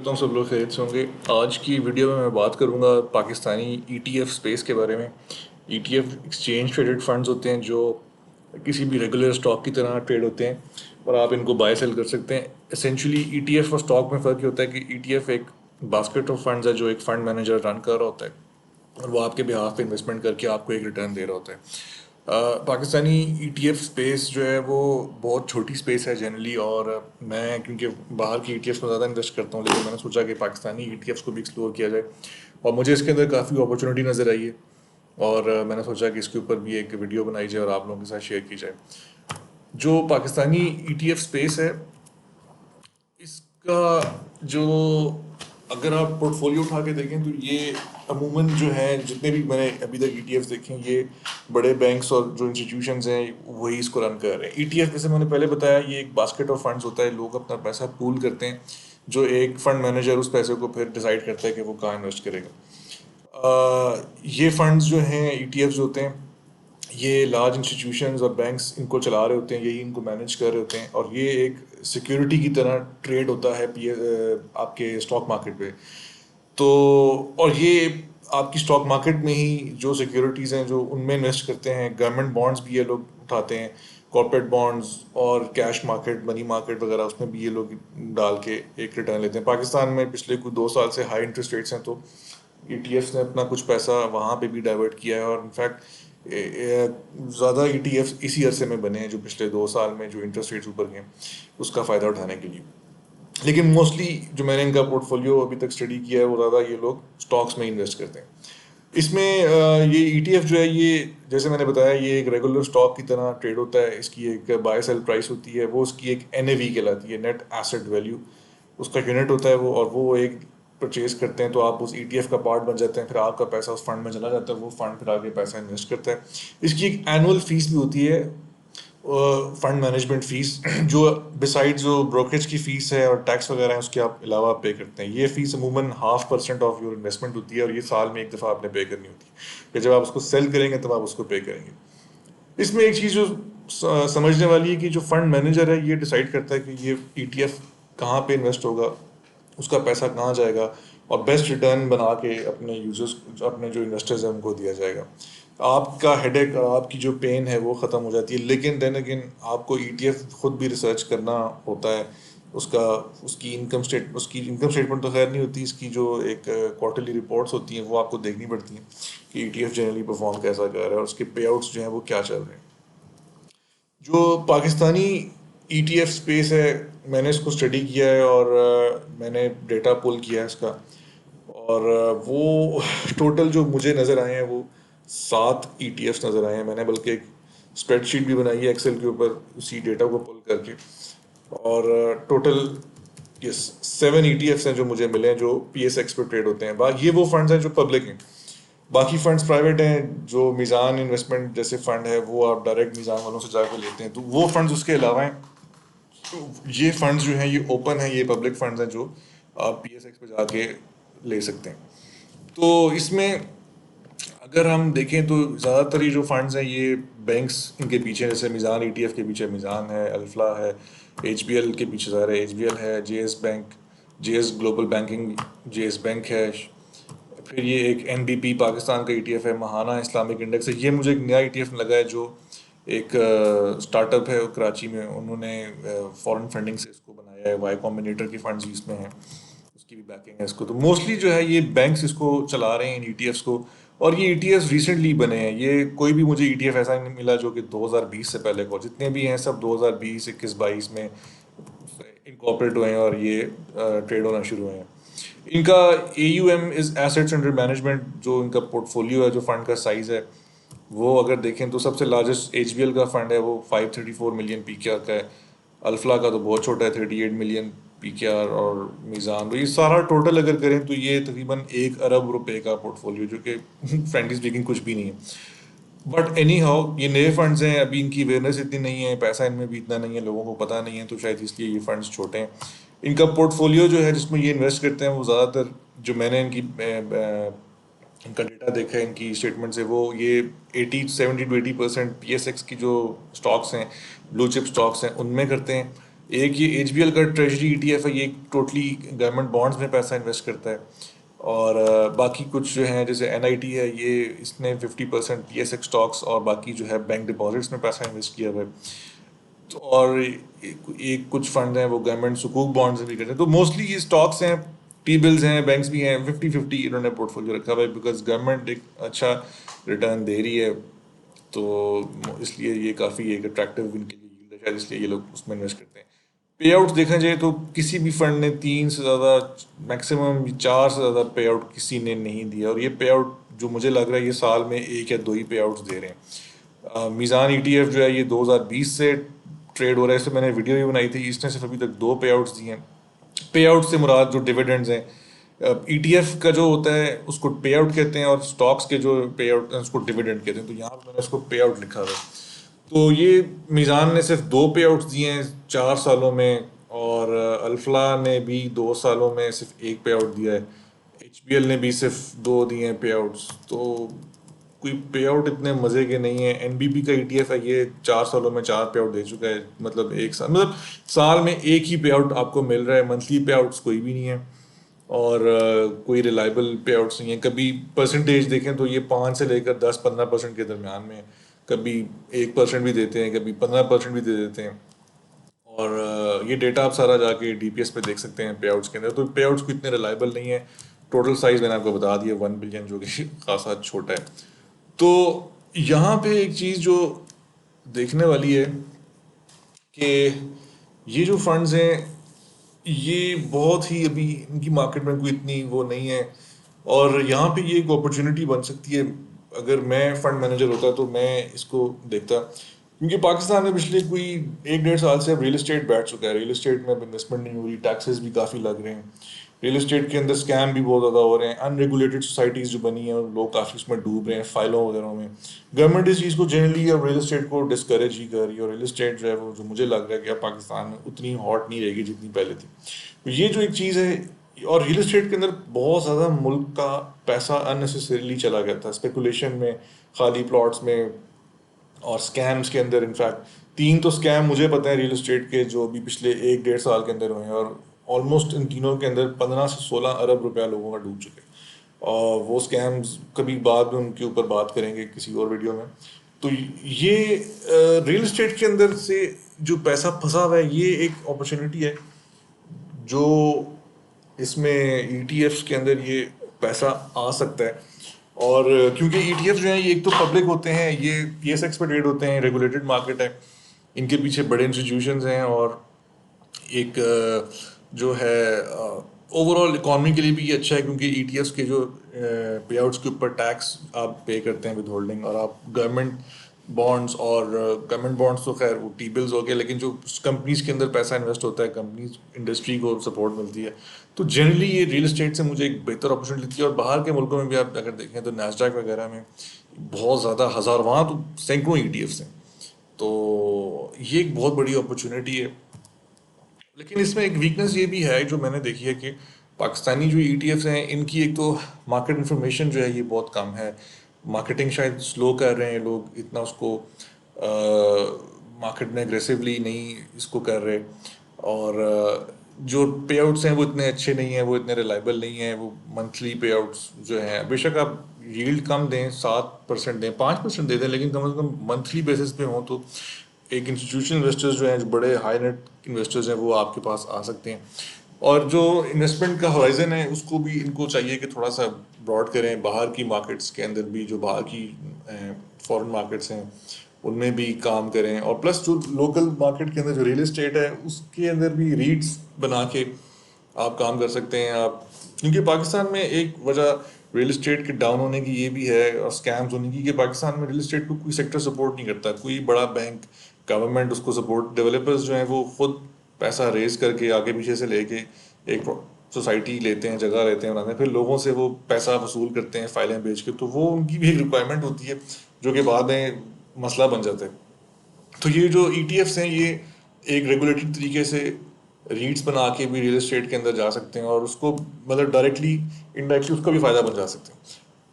کرتا ہوں سب لوگ خیریت سے ہوں گے. آج کی ویڈیو میں بات کروں گا پاکستانی ETF اسپیس کے بارے میں. ETF ایکسچینج ٹریڈڈ فنڈز ہوتے ہیں جو کسی بھی ریگولر اسٹاک کی طرح ٹریڈ ہوتے ہیں اور آپ ان کو بائی سیل کر سکتے ہیں. اسینشلی ETF اور اسٹاک میں فرق یہ ہوتا ہے کہ ETF ایک باسکٹ آف فنڈز ہے جو ایک فنڈ مینیجر رن کر رہا ہوتا ہے اور وہ آپ کے بہاف پہ انویسٹمنٹ کر کے آپ کو ایک ریٹرن دے رہا ہوتا ہے. پاکستانی ETF اسپیس جو ہے وہ بہت چھوٹی اسپیس ہے جنرلی, اور میں کیونکہ باہر کی ETFs میں زیادہ انویسٹ کرتا ہوں, لیکن میں نے سوچا کہ پاکستانی ETFs کو بھی ایکسپلور کیا جائے اور مجھے اس کے اندر کافی اپرچونیٹی نظر آئی ہے اور میں نے سوچا کہ اس کے اوپر بھی ایک ویڈیو بنائی جائے اور آپ لوگوں کے ساتھ شیئر کی جائے. جو پاکستانی ETF اسپیس ہے اس کا جو اگر آپ پورٹ فولیو اٹھا کے دیکھیں تو یہ عموماً جو ہے جتنے بھی میں نے ابھی تک ETFs دیکھیں یہ بڑے بینکس اور جو انسٹیٹیوشنز ہیں وہی اس کو رن کر رہے ہیں. ETF جیسے میں نے پہلے بتایا یہ ایک باسکٹ آف فنڈز ہوتا ہے, لوگ اپنا پیسہ پول کرتے ہیں جو ایک فنڈ مینیجر اس پیسے کو پھر ڈیسائیڈ کرتا ہے کہ وہ کہاں انویسٹ کرے گا. یہ فنڈز جو ہیں ETFs جو ہوتے ہیں یہ لارج انسٹیٹیوشنز اور بینکس ان کو چلا رہے ہوتے ہیں, یہی ان کو مینیج کر رہے ہوتے ہیں, اور یہ ایک سیکیورٹی کی طرح ٹریڈ ہوتا ہے آپ کے اسٹاک مارکیٹ پہ. تو اور یہ آپ کی اسٹاک مارکیٹ میں ہی جو سیکیورٹیز ہیں جو ان میں انویسٹ کرتے ہیں, گورنمنٹ بانڈز بھی یہ لوگ اٹھاتے ہیں, کارپوریٹ بانڈز اور کیش مارکیٹ منی مارکیٹ وغیرہ اس میں بھی یہ لوگ ڈال کے ایک ریٹرن لیتے ہیں. پاکستان میں پچھلے کچھ 2 سال سے ہائی انٹرسٹ ریٹس ہیں تو ETFs نے اپنا کچھ پیسہ وہاں پہ بھی ڈائیورٹ کیا ہے, اور انفیکٹ زیادہ ETFs اسی عرصے میں بنے ہیں جو پچھلے 2 سال میں جو انٹرسٹ ریٹس اوپر گئے اس کا فائدہ اٹھانے کے لیے. لیکن موسٹلی جو میں نے ان کا پورٹ فولیو ابھی تک اسٹڈی کیا ہے وہ زیادہ یہ لوگ اسٹاکس میں انویسٹ کرتے ہیں. اس میں یہ ETF جو ہے یہ جیسے میں نے بتایا یہ ایک ریگولر اسٹاک کی طرح ٹریڈ ہوتا ہے. اس کی ایک بائی سیل پرائس ہوتی ہے, وہ اس کی ایک NAV کہلاتی ہے, نیٹ ایسٹ ویلیو اس کا یونٹ ہوتا ہے وہ, اور وہ ایک پرچیز کرتے ہیں تو آپ اس ETF کا پارٹ بن جاتے ہیں, پھر آپ کا پیسہ اس فنڈ میں چلا جاتا ہے, وہ فنڈ پھر آگے پیسہ انویسٹ کرتا ہے. اس کی ایک اینول فیس بھی ہوتی ہے, فنڈ مینجمنٹ فیس, جو بسائڈ جو بروکریج کی فیس ہے اور ٹیکس وغیرہ ہیں اس کے آپ علاوہ پے کرتے ہیں. یہ فیس عموماً 0.5% آف یور انویسٹمنٹ ہوتی ہے اور یہ سال میں ایک دفعہ آپ نے پے کرنی ہوتی ہے, کہ جب آپ اس کو سیل کریں گے تب آپ اس کو پے کریں گے. اس میں ایک چیز جو سمجھنے والی ہے کہ جو فنڈ مینیجر ہے یہ ڈیسائیڈ کرتا ہے کہ یہ ETF کہاں پہ انویسٹ ہوگا, اس کا پیسہ کہاں جائے گا, اور بیسٹ ریٹرن بنا کے اپنے یوزرز اپنے جو انویسٹرز ہیں ان کو دیا جائے گا. آپ کا ہیڈ ایک اور آپ کی جو پین ہے وہ ختم ہو جاتی ہے. لیکن دین اگین آپ کو ETF خود بھی ریسرچ کرنا ہوتا ہے, اس کی انکم اسٹیٹمنٹ تو خیر نہیں ہوتی, اس کی جو ایک کوارٹرلی رپورٹس ہوتی ہیں وہ آپ کو دیکھنی پڑتی ہیں کہ ETF جنرلی پرفارم کیسا کر رہا ہے اور اس کے پے آؤٹس جو ہیں وہ کیا چل رہے ہیں. جو پاکستانی ETF اسپیس ہے میں نے اس کو اسٹڈی کیا ہے اور میں نے ڈیٹا پول کیا ہے اس کا, اور وہ ٹوٹل جو مجھے نظر آئے ہیں وہ 7 ETFs نظر آئے ہیں. میں نے بلکہ ایک اسپریڈ شیٹ بھی بنائی ہے ایکسل کے اوپر اسی ڈیٹا کو پول کر کے, اور ٹوٹل 7 ETFs ہیں جو مجھے ملے ہیں جو PSX پہ ٹریڈ ہوتے ہیں. یہ وہ فنڈز ہیں جو پبلک ہیں, باقی فنڈز پرائیویٹ ہیں. جو میزان انویسٹمنٹ جیسے فنڈ ہے وہ آپ ڈائریکٹ میزان والوں سے جا کے لیتے ہیں, تو وہ فنڈز اس کے علاوہ ہیں. یہ فنڈز جو ہیں یہ اوپن ہیں, یہ پبلک فنڈز ہیں جو آپ PSX پہ جا کے لے سکتے ہیں. تو اس میں اگر ہم دیکھیں تو زیادہ تر یہ جو فنڈز ہیں یہ بینکس ان کے پیچھے, جیسے میزان ETF کے پیچھے میزان ہے, الفلا ہے, HBL کے پیچھے ظاہر ہے HBL ہے, JS bank, JS global banking, JS bank ہے. پھر یہ ایک NBP پاکستان کا ETF ہے, ماہانہ اسلامک انڈیکس ہے. یہ مجھے ایک نیا ETF لگا ہے جو ایک اسٹارٹ اپ ہے کراچی میں, انہوں نے فورن فنڈنگ سے اس کو بنایا ہے. وائی کمبینیٹر کی فنڈز بھی اس میں ہیں, اس کی بھی بیکنگ ہے اس کو. تو موسٹلی جو ہے یہ بینکس اس کو چلا رہے ہیں ان ETFs کو, اور یہ ETFs ریسنٹلی بنے ہیں. یہ کوئی بھی مجھے ETF ایسا نہیں ملا جو کہ 2020 سے پہلے کو, جتنے بھی ہیں سب 2020 21 22 میں انکارپوریٹ ہوئے ہیں اور یہ ٹریڈ ہونا شروع ہوئے ہیں. ان کا AUM از ایسیٹس انڈر مینجمنٹ, جو ان کا پورٹ فولیو ہے, جو فنڈ کا سائز ہے وہ اگر دیکھیں تو سب سے لارجسٹ HBL کا فنڈ ہے, وہ 534 ملین PKR کا ہے. الفلا کا تو بہت چھوٹا ہے 38 ملین PKR, اور میزان, تو یہ سارا ٹوٹل اگر کریں تو یہ تقریباً 1 ارب روپے کا پورٹ فولیو, جو کہ فرینکلی اسپیکنگ کچھ بھی نہیں ہے. بٹ اینی ہاؤ یہ نئے فنڈز ہیں, ابھی ان کی اویئرنیس اتنی نہیں ہے, پیسہ ان میں بھی اتنا نہیں ہے, لوگوں کو پتہ نہیں ہے, تو شاید اس لیے یہ فنڈز چھوٹے ہیں. ان کا پورٹ فولیو جو ہے جس میں یہ انویسٹ کرتے ہیں وہ زیادہ تر جو میں نے ان کا ڈیٹا دیکھا ہے ان کی اسٹیٹمنٹ سے, وہ یہ 70 to 80% PSX کی جو اسٹاکس ہیں, بلو چپ اسٹاکس ہیں, ان میں کرتے ہیں. ایک یہ ایچ بی ایل کا ٹریجری ای ٹی ایف ہے، یہ ٹوٹلی گورنمنٹ بانڈز میں پیسہ انویسٹ کرتا ہے. اور باقی کچھ جو ہیں جیسے این آئی ٹی ہے، یہ اس نے 50% پی ایس ایکس اسٹاکس اور باقی جو ہے بینک ڈپازٹس میں پیسہ انویسٹ کیا ہوا ہے. اور ایک کچھ فنڈ ہیں وہ گورنمنٹ سکوک بانڈز بھی کرتے ہیں. تو موسٹلی یہ اسٹاکس ہیں، ٹی بلز ہیں، بینکس بھی ہیں، 50-50 انہوں نے پورٹ فولیو رکھا ہوا ہے بیکاز گورنمنٹ ایک اچھا ریٹرن دے رہی ہے. تو اس لیے یہ کافی ایک اٹریکٹیو ان کے لیے yield ہے، شاید اس لیے یہ لوگ اس میں انویسٹ کرتے ہیں. پے آؤٹ دیکھا جائے تو کسی بھی فنڈ نے 3 سے زیادہ، میکسیمم 4 سے زیادہ پے آؤٹ کسی نے نہیں دیا. اور یہ پے آؤٹ جو مجھے لگ رہا ہے یہ سال میں 1 یا 2 ہی پے آؤٹس دے رہے ہیں. میزان ای ٹی ایف جو ہے یہ 2020 سے ٹریڈ ہو رہا ہے، اس سے میں نے ویڈیو بھی بنائی تھی. اس نے صرف ابھی تک 2 پے آؤٹس دیے ہیں. پے آؤٹ سے مراد جو ڈویڈنڈز ہیں، ای ٹی ایف کا جو ہوتا ہے اس کو پے آؤٹ کہتے ہیں، اور اسٹاکس کے جو پے آؤٹ ہیں اس کو ڈویڈنڈ کہتے ہیں. تو یہاں پہ میں نے اس کو پے آؤٹ لکھا ہوا ہے. تو یہ میزان نے صرف 2 پے آؤٹس دیے ہیں 4 سالوں میں، اور الفلا نے بھی 2 سالوں میں صرف 1 پے آؤٹ دیا ہے. ایچ بی ایل نے بھی صرف 2 دیے ہیں پے آؤٹس. تو کوئی پے آؤٹ اتنے مزے کے نہیں ہیں. این بی پی کا ای ٹی ایف ہے، یہ 4 سالوں میں 4 پے آؤٹ دے چکا ہے. مطلب ایک سال، مطلب سال میں ایک ہی پے آؤٹ آپ کو مل رہا ہے. منتھلی پے آؤٹس کوئی بھی نہیں ہے، اور کوئی ریلائبل پے آؤٹس نہیں ہیں. کبھی پرسنٹیج دیکھیں تو یہ 5 سے لے کر 10-15% کے درمیان میں ہے. کبھی 1% بھی دیتے ہیں، کبھی 15% بھی دے دیتے ہیں. اور یہ ڈیٹا آپ سارا جا کے ڈی پی ایس پہ دیکھ سکتے ہیں پے آؤٹس کے اندر. تو پے آؤٹس کو اتنے ریلائبل نہیں ہے. ٹوٹل سائز میں نے آپ کو بتا دیا 1 بلین، جو کہ خاصا چھوٹا ہے. تو یہاں پہ ایک چیز جو دیکھنے والی ہے کہ یہ جو فنڈز ہیں یہ بہت ہی ابھی ان کی مارکیٹ میں کوئی اتنی وہ نہیں ہے. اور یہاں پہ یہ ایک اپرچونیٹی بن سکتی ہے. اگر میں فنڈ مینیجر ہوتا تو میں اس کو دیکھتا، کیونکہ پاکستان میں پچھلے کوئی 1-1.5 سال سے اب ریئل اسٹیٹ بیٹھ چکا ہے. ریئل اسٹیٹ میں اب انویسٹمنٹ نہیں ہو رہی، ٹیکسز بھی کافی لگ رہے ہیں. ریئل اسٹیٹ کے اندر اسکیم بھی بہت زیادہ ہو رہے ہیں. ان ریگولیٹڈ سوسائٹیز جو بنی ہیں اور لوگ کافی اس میں ڈوب رہے ہیں فائلوں وغیرہ میں. گورنمنٹ اس چیز کو جنرلی اب ریئل اسٹیٹ کو ڈسکریج ہی کر رہی ہے. اور ریئل اسٹیٹ جو ہے وہ جو مجھے لگ رہا ہے کہ اب پاکستان میں اتنی ہاٹ نہیں رہے گی جتنی پہلے تھی. تو یہ جو ایک چیز ہے، اور ریئل اسٹیٹ کے اندر بہت زیادہ ملک کا پیسہ اننیسیسریلی چلا گیا تھا اسپیکولیشن میں، خالی پلاٹس میں اور اسکیمس کے اندر. انفیکٹ 3 تو اسکیم مجھے پتہ ہے ریئل اسٹیٹ کے جو ابھی پچھلے 1-1.5 سال کے اندر ہوئے ہیں، اور آلموسٹ ان تینوں کے اندر 15 سے 16 ارب روپیہ لوگوں کا ڈوب چکے. اور وہ اسکیمز کبھی بعد میں ان کے اوپر بات کریں گے کسی اور ویڈیو میں. تو یہ ریئل اسٹیٹ کے اندر سے جو پیسہ پھنسا ہوا ہے یہ ایک اپرچونیٹی ہے جو اس میں ای ٹی ایفس کے اندر یہ پیسہ آ سکتا ہے. اور کیونکہ ای ٹی ایف جو ہیں یہ ایک تو پبلک ہوتے ہیں، یہ پی ایس ایکس پہ ٹریڈ ہوتے ہیں، ریگولیٹڈ مارکیٹ ہے، ان کے پیچھے بڑے انسٹیٹیوشنز ہیں. اور ایک جو ہے اوور آل اکانومی کے لیے بھی یہ اچھا ہے، کیونکہ ای ٹی ایفس کے جو پے آؤٹس کے اوپر ٹیکس آپ پے کرتے ہیں ود ہولڈنگ. اور آپ گورنمنٹ بانڈس، اور گورنمنٹ بانڈس تو خیر وہ ٹی بلز ہو گئے، لیکن جو کمپنیز کے اندر پیسہ انویسٹ ہوتا ہے، کمپنیز انڈسٹری کو سپورٹ ملتی ہے. تو جنرلی یہ ریئل اسٹیٹ سے مجھے ایک بہتر اپرچونیٹی لگتی ہے. اور باہر کے ملکوں میں بھی آپ اگر دیکھیں تو نیسڈیک وغیرہ میں بہت زیادہ ہزار، وہاں تو سینکڑوں ای ٹی ایفس ہیں. تو یہ ایک بہت بڑی اپرچونیٹی ہے. لیکن اس میں ایک ویکنیس یہ بھی ہے جو میں نے دیکھی ہے کہ پاکستانی جو ای ٹی ایفس ہیں ان کی ایک تو مارکیٹ انفارمیشن جو ہے یہ بہت کم ہے. مارکیٹنگ شاید سلو کر رہے ہیں لوگ، اتنا اس کو مارکیٹ میں اگریسولی نہیں اس کو کر رہے. اور جو پے آؤٹس ہیں وہ اتنے اچھے نہیں ہیں، وہ اتنے ریلائبل نہیں ہیں. وہ منتھلی پے آؤٹس جو ہیں، بے شک آپ ییلڈ کم دیں، 7% دیں، 5% دے دیں، لیکن کم از کم منتھلی بیسس پہ ہوں تو ایک انسٹیٹیوشنل انویسٹرز جو ہیں، جو بڑے ہائی نیٹ انویسٹرز ہیں، وہ آپ کے پاس آ سکتے ہیں. اور جو انویسٹمنٹ کا ہورائزن ہے اس کو بھی ان کو چاہیے کہ تھوڑا سا براڈ کریں. باہر کی مارکیٹس کے اندر بھی، جو باہر کی فورن مارکیٹس ہیں ان میں بھی کام کریں. اور پلس جو لوکل مارکیٹ کے اندر جو ریئل اسٹیٹ ہے اس کے اندر بھی ریٹس بنا کے آپ کام کر سکتے ہیں. آپ کیونکہ پاکستان میں ایک وجہ ریئل اسٹیٹ کے ڈاؤن ہونے کی یہ بھی ہے، اور اسکیمز ہونے کی، کہ پاکستان میں ریئل اسٹیٹ کو کوئی سیکٹر سپورٹ نہیں کرتا. کوئی بڑا بینک، گورنمنٹ اس کو سپورٹ، ڈیولپرز جو ہیں وہ خود پیسہ ریز کر کے آگے پیچھے سے لے کے ایک سوسائٹی لیتے ہیں، جگہ لیتے ہیں بناتے ہیں، پھر لوگوں سے وہ پیسہ وصول کرتے ہیں فائلیں بیچ کے. تو وہ ان کی بھی ایک ریکوائرمنٹ ہوتی ہے جو کہ بعد میں مسئلہ بن جاتا ہے. تو یہ جو ای ٹی ایفس ہیں یہ ایک ریگولیٹڈ طریقے سے ریٹس بنا کے بھی ریئل اسٹیٹ کے اندر جا سکتے ہیں، اور اس کو مطلب ڈائریکٹلی انڈائریکٹلی اس کا بھی فائدہ بن جا سکتے ہیں.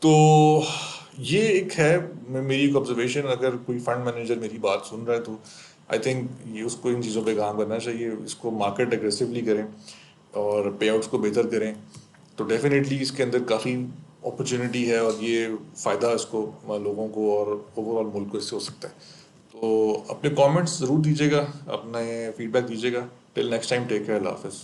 تو یہ ایک ہے میری ایک آبزرویشن. اگر کوئی فنڈ مینیجر میری بات سن رہا ہے تو آئی تھنک یہ اس کو ان چیزوں پہ کام کرنا چاہیے، اس کو مارکیٹ اگریسولی کریں اور پے آؤٹس کو بہتر کریں، تو ڈیفینیٹلی اس کے اندر کافی اپرچونیٹی ہے اور یہ فائدہ اس کو لوگوں کو اور اوور آل ملک کو اس سے ہو سکتا ہے. تو اپنے کامنٹس ضرور دیجیے گا، اپنے فیڈ بیک دیجیے گا. Till next time, take care, اللہ حافظ.